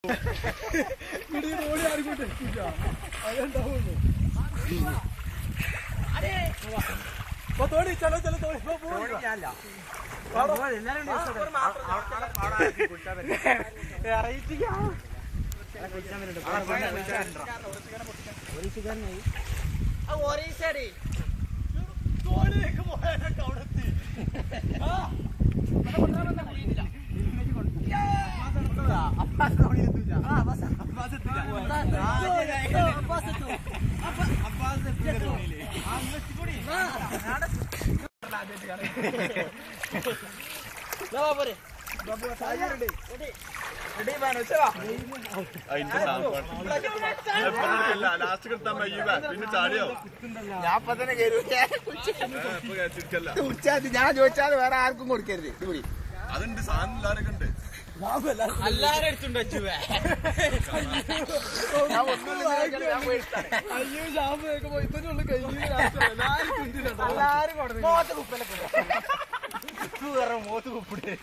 ഓടി ആടിക്കോട്ടെ അതുണ്ടാവുള്ളൂ. തോടി ചലോ ചലോ തോടി ലാസ്റ്റ് കിട്ടാൻ പിന്നെ ചാടിയോ ഞാൻ ഇപ്പൊ തന്നെ ഞാൻ ചോദിച്ചാൽ വേറെ ആർക്കും കൊടുക്കരുത് കൂടി. അതുണ്ട് സാധനം എല്ലാവരൊക്കെ ഉണ്ട്. എല്ലാരും എടുത്തുണ്ടോ അയ്യോ ഷാമ്പ് പോയി ഇതന്നെയുള്ള കഴിഞ്ഞ മോത്ത് കുപ്പിടെ